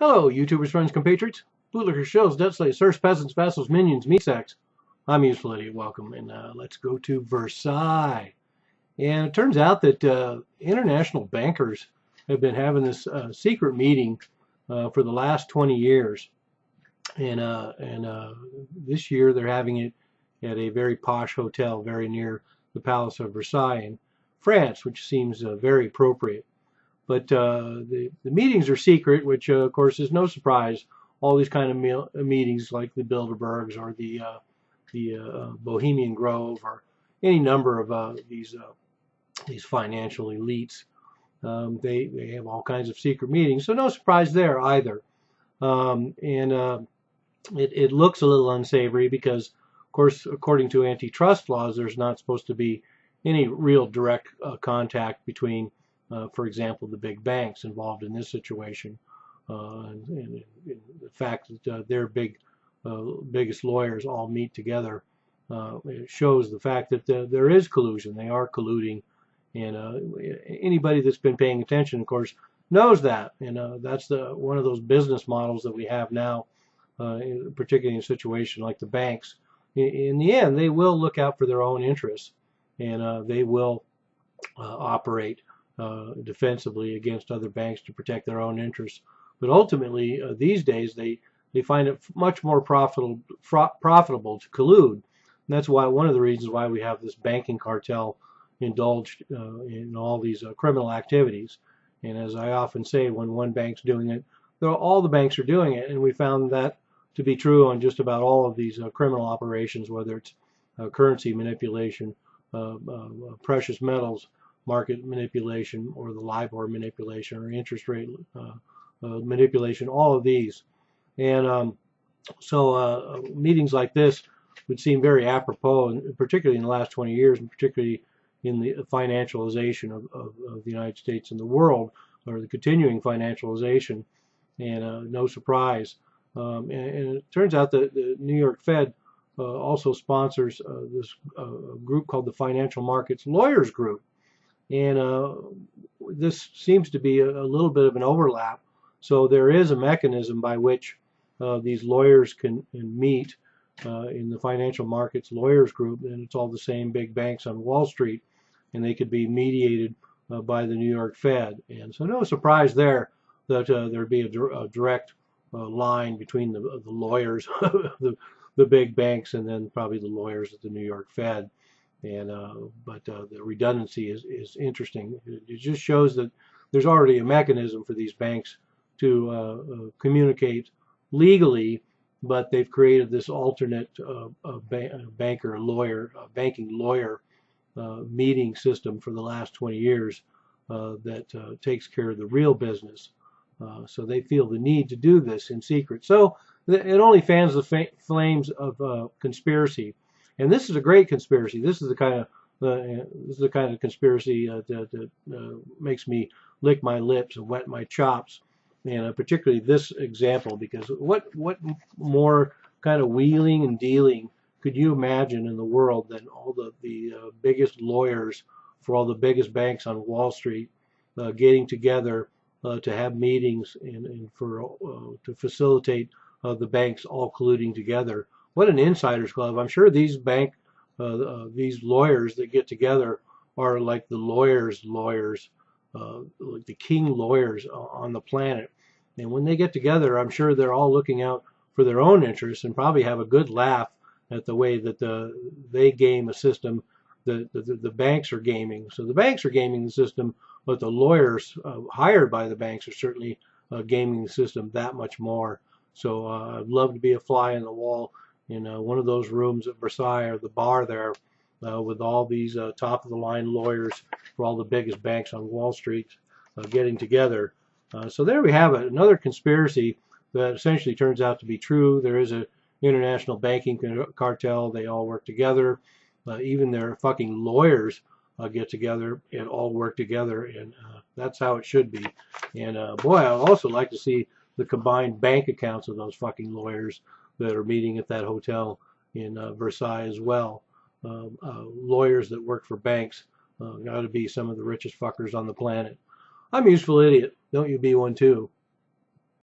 Hello, YouTubers, friends, compatriots, bootlickers, shills, debt slaves, serfs, peasants, vassals, minions, meat sacks. I'm Useful Idiot. Welcome, and let's go to Versailles. And it turns out that international bankers have been having this secret meeting for the last 20 years, and this year they're having it at a very posh hotel very near the Palace of Versailles in France, which seems very appropriate. But the meetings are secret, which of course is no surprise. All these kind of meetings, like the Bilderbergs or the Bohemian Grove, or any number of these financial elites, they have all kinds of secret meetings. So no surprise there either. And it looks a little unsavory because, of course, according to antitrust laws, there's not supposed to be any real direct contact between for example, the big banks involved in this situation, and the fact that their biggest lawyers all meet together it shows the fact that there is collusion. They are colluding, and anybody that's been paying attention, of course, knows that. And that's one of those business models that we have now, particularly in a situation like the banks. In the end, they will look out for their own interests, and they will operate defensively against other banks to protect their own interests. But ultimately, these days, they find it much more profitable to collude. And that's why one of the reasons why we have this banking cartel indulged in all these criminal activities. And as I often say, when one bank's doing it, all the banks are doing it. And we found that to be true on just about all of these criminal operations, whether it's currency manipulation, precious metals, market manipulation, or the LIBOR manipulation, or interest rate manipulation, all of these. And so meetings like this would seem very apropos, and particularly in the last 20 years, and particularly in the financialization of the United States and the world, or the continuing financialization, and no surprise. And it turns out that the New York Fed also sponsors this group called the Financial Markets Lawyers Group. And this seems to be a little bit of an overlap. So there is a mechanism by which these lawyers can meet in the Financial Markets Lawyers Group, and it's all the same big banks on Wall Street, and they could be mediated by the New York Fed. And so no surprise there that there'd be a direct line between the lawyers, the big banks, and then probably the lawyers at the New York Fed. And but the redundancy is interesting. It just shows that there's already a mechanism for these banks to communicate legally, but they've created this alternate banking lawyer meeting system for the last 20 years that takes care of the real business. So they feel the need to do this in secret. So it only fans the flames of conspiracy. And this is a great conspiracy. This is the kind of conspiracy that makes me lick my lips and wet my chops, and particularly this example, because what more kind of wheeling and dealing could you imagine in the world than all the biggest lawyers for all the biggest banks on Wall Street getting together to have meetings and for to facilitate the banks all colluding together. What an insiders club! I'm sure these lawyers that get together are like the lawyers, like the king lawyers on the planet. And when they get together, I'm sure they're all looking out for their own interests and probably have a good laugh at the way that they game a system that the banks are gaming. So the banks are gaming the system, but the lawyers hired by the banks are certainly gaming the system that much more. So I'd love to be a fly in the wall in one of those rooms at Versailles or the bar there with all these top of the line lawyers for all the biggest banks on Wall Street getting together. So there we have it, another conspiracy that essentially turns out to be true. There is an international banking cartel. They all work together. Even their fucking lawyers get together and all work together, and that's how it should be. And boy, I'd also like to see the combined bank accounts of those fucking lawyers that are meeting at that hotel in Versailles as well. Lawyers that work for banks got to be some of the richest fuckers on the planet. I'm a Useful Idiot. Don't you be one too.